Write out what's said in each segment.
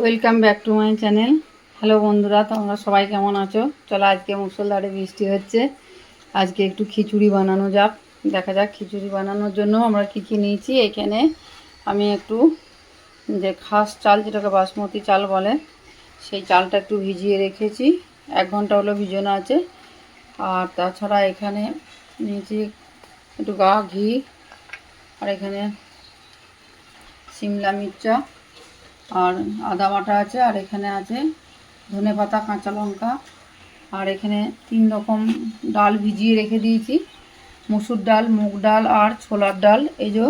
Welcome back to my channel. Hello বন্ধুরা, তোমরা সবাই কেমন আছো? চলো, আজকে মুষলধারে বৃষ্টি হচ্ছে, আজকে একটু খিচুড়ি বানানো যাক। দেখা যাক খিচুড়ি বানানোর জন্য আমরা কী কী নিয়েছি। এখানে আমি একটু যে খাস চাল, যেটাকে বাসমতি চাল বলে, সেই চালটা একটু ভিজিয়ে রেখেছি, 1 ঘন্টা হলো ভিজানো আছে। আর তাছাড়া এখানে নিয়েছি একটু ঘি, আর এখানে সিমলা মির্চা আর আদা বাটা আছে, আর এখানে আছে ধনেপাতা, কাঁচা লঙ্কা, আর এখানে 3 রকম ডাল ভিজিয়ে রেখে দিয়েছি, মসুর ডাল, মুগ ডাল আর ছোলার ডাল। এই যে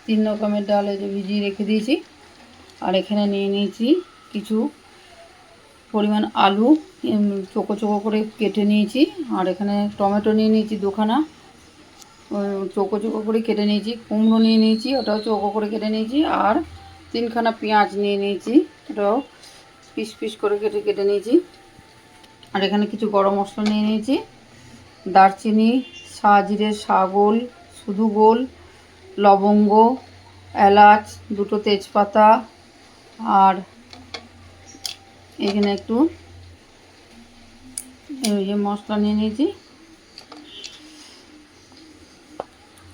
3 রকমের ডাল এই যে ভিজিয়ে রেখে দিয়েছি। আর এখানে নিয়ে নিয়েছি কিছু পরিমাণ আলু, চোকো চোকো করে কেটে নিয়েছি। আর এখানে টমেটো নিয়ে নিয়েছি 2খানা, চোকো চোকো করে কেটে নিয়েছি। কুমড়ো নিয়ে নিয়েছি, ওটাও চোকো করে কেটে নিয়েছি। আর 3খানা পেঁয়াজ নিয়ে নিয়েছি, ওটাও পিস পিস করে কেটে নিয়েছি। আর এখানে কিছু গরম মশলা নিয়ে নিয়েছি, দারচিনি, সাজিরে, সাগোল, শুধু গোল, লবঙ্গ, এলাচ, 2টো তেজপাতা, আর এখানে একটু এই যে মশলা নিয়ে নিয়েছি,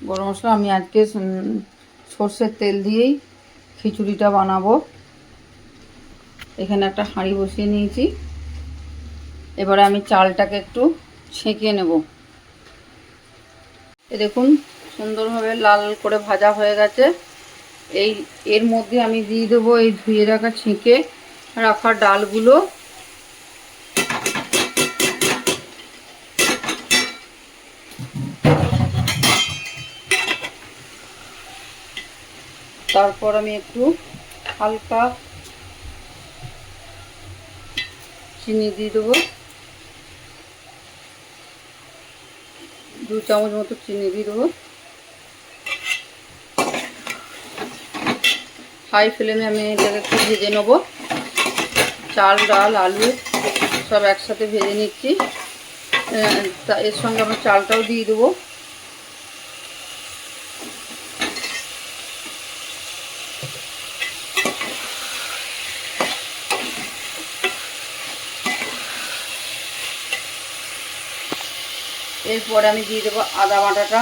গরম মশলা। আমি আজকে সর্ষের তেল দিয়েই খিচুড়িটা বানাবো। এখানে একটা হাঁড়ি বসিয়ে নিয়েছি, এবারে আমি চালটাকে একটু ছেঁকে নেব। দেখুন সুন্দরভাবে লাল করে ভাজা হয়ে গেছে। এর মধ্যে আমি দিয়ে দেবো এই ধুয়ে রাখা, ছেঁকে রাখা ডালগুলো। তারপর আমি একটু হালকা চিনি দিয়ে দেবো, 2 চামচ মতো চিনি দিয়ে দেবো। হাই ফ্লেমে আমি এটাকে একটু ভেজে নেবো। চাল, ডাল, আলু সব একসাথে ভেজে নিচ্ছি। এর সঙ্গে আমরা চালটাও দিয়ে দেবো। এরপরে আমি দিয়ে দেবো আদা বাটাটা,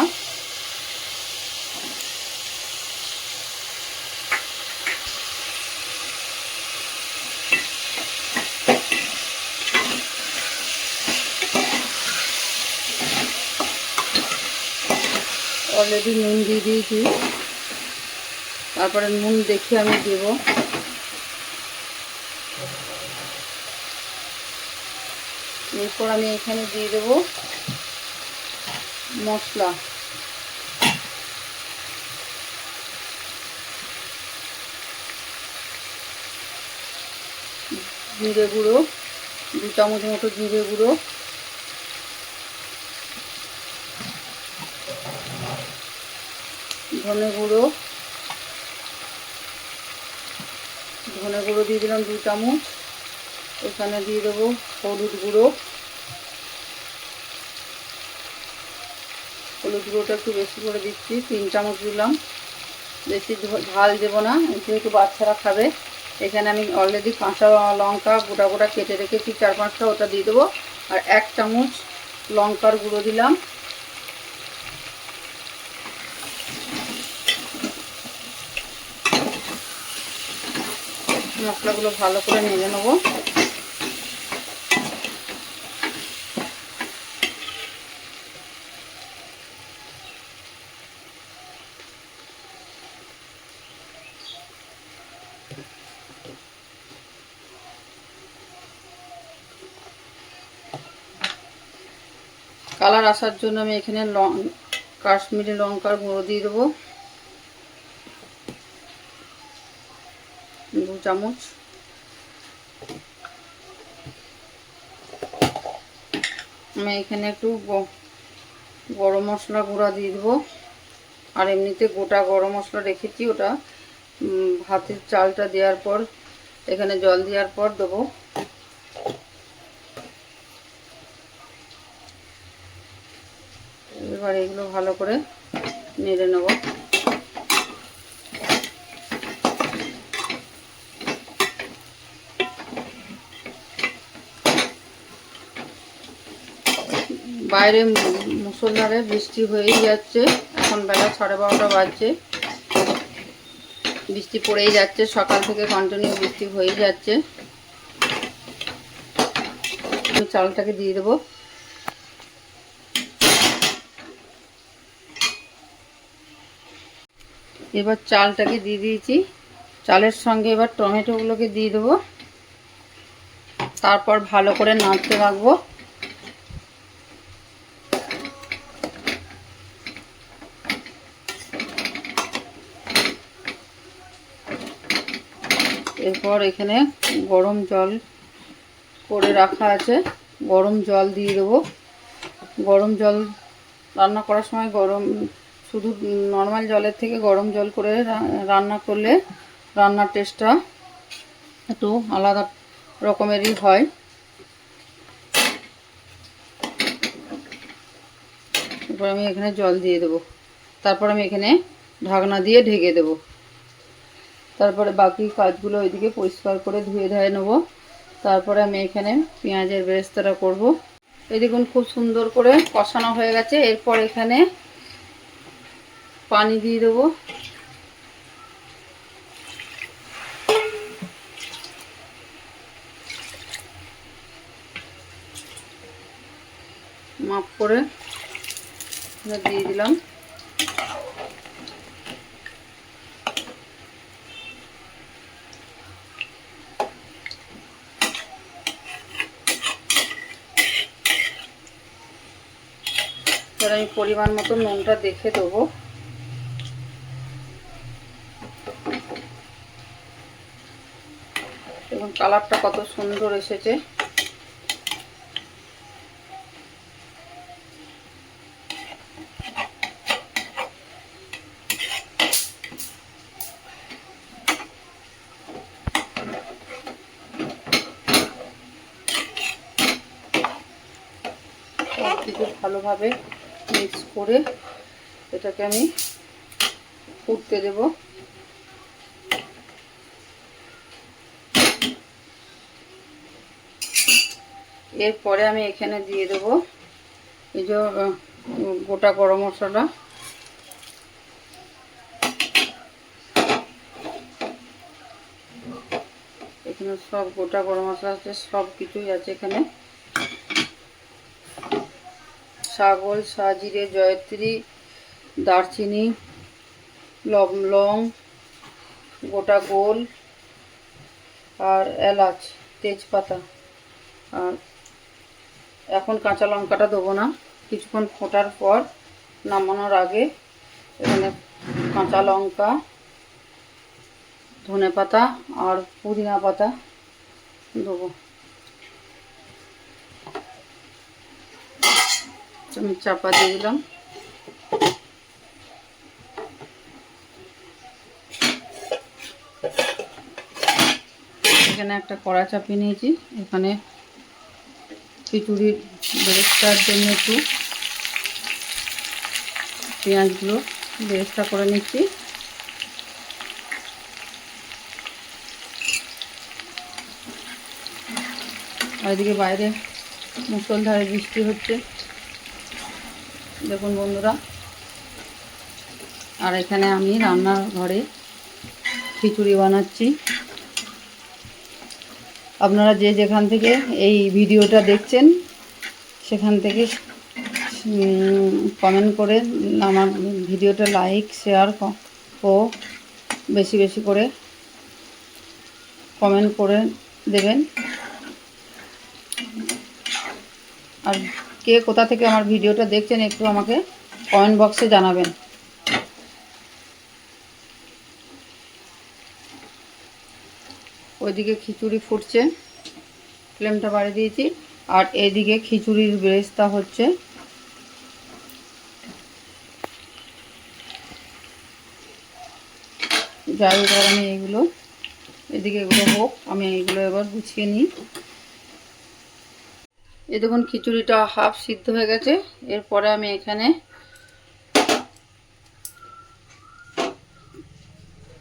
অলরেডি নুন দিয়ে দিয়েছি, তারপরে নুন দেখে আমি দেব। এরপর আমি এখানে দিয়ে দেব মশলা, জিরে গুঁড়ো 2 চামচ মতো জিরে গুঁড়ো, ধনে গুঁড়ো দিয়ে দিলাম 2 চামচ। এখানে দিয়ে দেবো হলুদ গুঁড়োটা একটু বেশি করে দিচ্ছি, 3 চামচ দিলাম। বেশি ঝাল দেবো না, যেহেতু বাচ্চারা খাবে। এখানে আমি অলরেডি কাঁচা লঙ্কা গোটা গোটা কেটে রেখেছি 4-5টা, ওটা দিয়ে দেবো। আর 1 চামচ লঙ্কার গুঁড়ো দিলাম। মশলাগুলো ভালো করে নেড়ে নেবো। কালার আসার জন্য আমি এখানে কাশ্মীরি লঙ্কার গুঁড়ো দিয়ে দেবো 2 চামচ। আমি এখানে একটু গরম মশলা গুঁড়া দিয়ে দেবো। আর এমনিতে গোটা গরম মশলা রেখেছি, ওটা ভাতের চালটা দেওয়ার পর, এখানে জল দেওয়ার পর দেবো। এবার এগুলো ভালো করে নেড়ে নেব। বাইরে মুষলধারে বৃষ্টি হয়েই যাচ্ছে। এখন বেলা 12:30 বাজছে, বৃষ্টি পড়েই যাচ্ছে, সকাল থেকে কন্টিনিউ বৃষ্টি হয়েই যাচ্ছে। আমি চালটাকে দিয়ে দেবো। এবার চালটাকে দিয়ে দিয়েছি, চালের সঙ্গে এবার টমেটোগুলোকে দিয়ে দেবো, তারপর ভালো করে নাড়তে রাখবো। এরপর এখানে গরম জল করে রাখা আছে, গরম জল দিয়ে দেবো। গরম জল রান্না করার সময় শুধু নর্মাল জলের থেকে গরম জল করে রান্না করলে রান্নার টেস্টটা একটু আলাদা রকমেরই হয়। এরপর আমি এখানে জল দিয়ে দেবো, তারপর আমি এখানে ঢাকনা দিয়ে ঢেকে দেবো। তারপরে বাকি কাজগুলো ওইদিকে পরিষ্কার করে ধুয়ে ধায়ে নেবো। তারপরে আমি এখানে পেঁয়াজের বেরেস্তাটা করব। এই দেখুন খুব সুন্দর করে কষানো হয়ে গেছে। এরপর এখানে পানি দিয়ে দেবো। মাপ করে দিয়ে দিলাম। এবার আমি পরিমাণ মতো নুনটা দেখে দেবো। এবং কালারটা কত সুন্দর এসেছে। সব কিছু ভালোভাবে মিক্স করে এটাকে আমি ফুটতে দেব। এরপরে আমি এখানে দিয়ে দেবো এই যে গোটা গরম মশলা। এখানে সব গোটা গরম মশলা আছে, সব কিছুই আছে এখানে। ছাগল, সাজিরে, জয়ত্রী, দারচিনি, লং, গোটা গোল আর এলাচ, তেজপাতা। আর এখন কাঁচা লঙ্কাটা দেবো না, কিছুক্ষণ ফোটার পর নামানোর আগে এখানে কাঁচা লঙ্কা, ধনেপাতা আর পুদিনা পাতা দেবো। আমি চাপা দিয়ে দিলাম। এখানে একটা কড়া চাপিয়ে নিয়েছি, এখানে খিচুড়ির বেরেস্তার জন্য একটু পেঁয়াজগুলো বেরেস্তা করে নিচ্ছি। আর এদিকে বাইরে মুষলধারে বৃষ্টি হচ্ছে দেখুন বন্ধুরা। আর এখানে আমি রান্নার ঘরে খিচুড়ি বানাচ্ছি। আপনারা যে যেখান থেকে এই ভিডিওটা দেখছেন সেখান থেকে কমেন্ট করে আমার ভিডিওটা লাইক, শেয়ার ও বেশি বেশি করে কমেন্ট করে দেবেন। আর কে কোথা থেকে আমার ভিডিওটা দেখছেন একটু আমাকে কমেন্ট বক্সে জানাবেন। ওইদিকে খিচুড়ি ফুটছে, ফ্লেমটা বাড়িয়ে দিয়েছি। আর এদিকে খিচুড়ির বেরেস্তা হচ্ছে। যাই হোক, আমি এইগুলো এদিকে এগুলো হোক, আমি এইগুলো এবার গুছিয়ে নিই। এই দেখুন খিচুড়িটা হাফ সিদ্ধ হয়ে গেছে। এরপরে আমি এখানে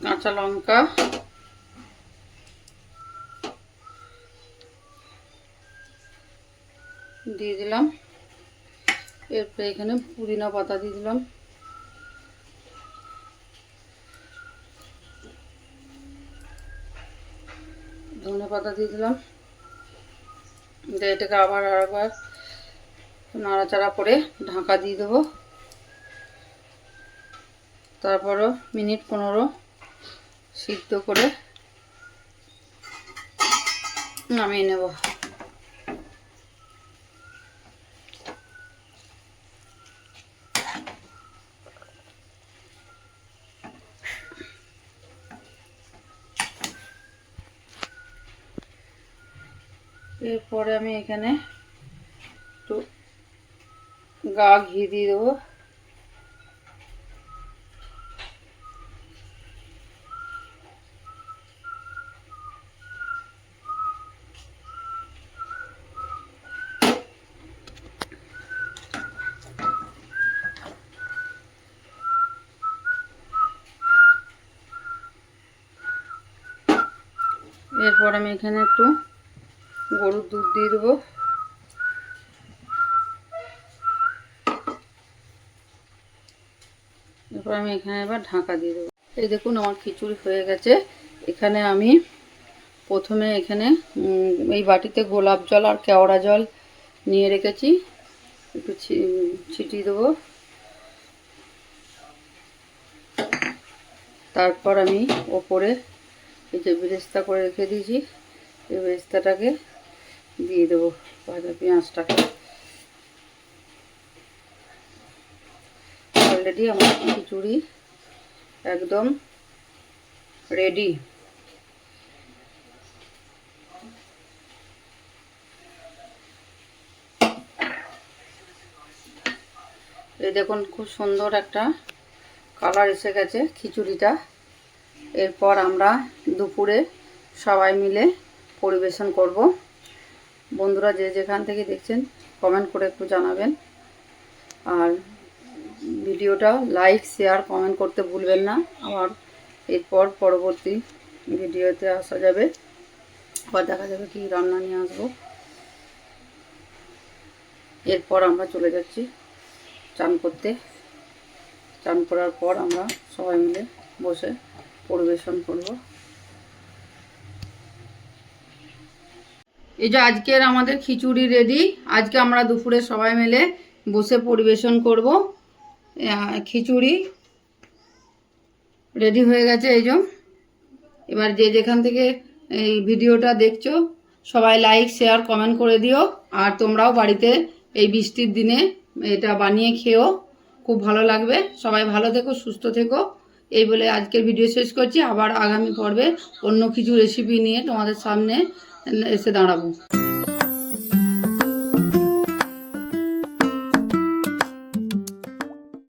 কাঁচা লঙ্কা, দিয়ে দিলাম। এরপরে এখানে পুদিনা পাতা দিয়ে দিলাম, ধনে পাতা দিয়ে দিলাম। এটাকে আবার আরেকবার নাড়াচাড়া করে ঢাকা দিয়ে দেবো। তারপরও মিনিট 15 সিদ্ধ করে নামিয়ে নেব। এরপরে আমি এখানে একটু গা ঘি দিয়ে দেবো। এরপর আমি এখানে একটু গরুর দুধ দিয়ে দেবো। এরপর আমি এখানে এবার ঢাকা দিয়ে দেবো। এই দেখুন আমার খিচুড়ি হয়ে গেছে। এখানে আমি প্রথমে এখানে এই বাটিতে গোলাপ জল আর কেওড়া জল নিয়ে রেখেছি, একটু ছিটিয়ে দেবো। তারপর আমি ওপরে এই যে বেরেস্তা করে রেখে দিয়েছি, এই বেরেস্তাটাকে দিয়ে দেবো, ভাজা পেঁয়াজটাকে। অলরেডি আমার খিচুড়ি একদম রেডি। এই দেখুন খুব সুন্দর একটা কালার এসে গেছে খিচুড়িটা। এরপর আমরা দুপুরে সবাই মিলে পরিবেশন করব। বন্ধুরা যে যেখান থেকে দেখছেন কমেন্ট করে একটু জানাবেন, আর ভিডিওটা লাইক শেয়ার কমেন্ট করতে ভুলবেন না। আবার এরপর পরবর্তী ভিডিওতে আসা যাবে, আবার দেখা যাবে কি রান্না নিয়ে আসবো। এরপর আমরা চলে যাচ্ছি চান করতে। চান করার পর আমরা সবাই মিলে বসে পরিবেশন করব। এই যে আজকের আমাদের খিচুড়ি রেডি। আজকে আমরা দুপুরে সবাই মিলে বসে পরিবেশন করব। খিচুড়ি রেডি হয়ে গেছে। এই যে এবার যে যেখান থেকে এই ভিডিওটা দেখছো সবাই লাইক শেয়ার কমেন্ট করে দিও। আর তোমরাও বাড়িতে এই বৃষ্টির দিনে এটা বানিয়ে খেও, খুব ভালো লাগবে। সবাই ভালো থেকো, সুস্থ থেকো। এই বলে আজকের ভিডিও শেষ করছি। আবার আগামী পর্বে অন্য কিছু রেসিপি নিয়ে তোমাদের সামনে এসে দাঁড়াবো।